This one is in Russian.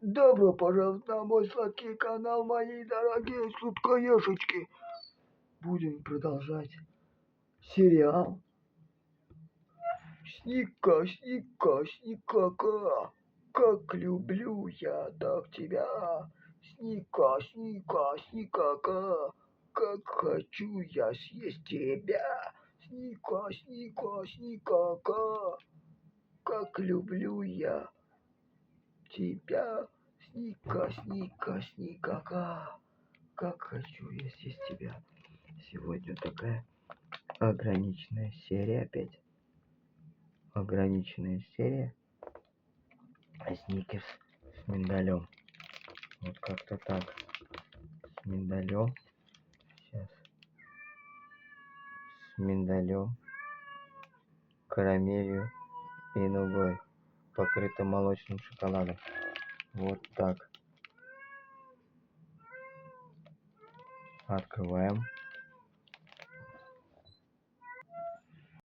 Добро пожаловать на мой сладкий канал, мои дорогие сладкоежечки. Будем продолжать сериал Сника, Сника, Сникака. Как люблю я так тебя. Сника, Сника, Сникака. Как хочу я съесть тебя. Сника, Сника, Сникака. Как люблю я тебя. Сника, Сника, Сникака. Как хочу я съесть тебя. Сегодня такая ограниченная серия опять. Ограниченная серия. Сникерс с миндалем. Вот как-то так. С миндалем. Сейчас. С миндалем, карамелью и нугой. Покрыто молочным шоколадом. Вот так. Открываем.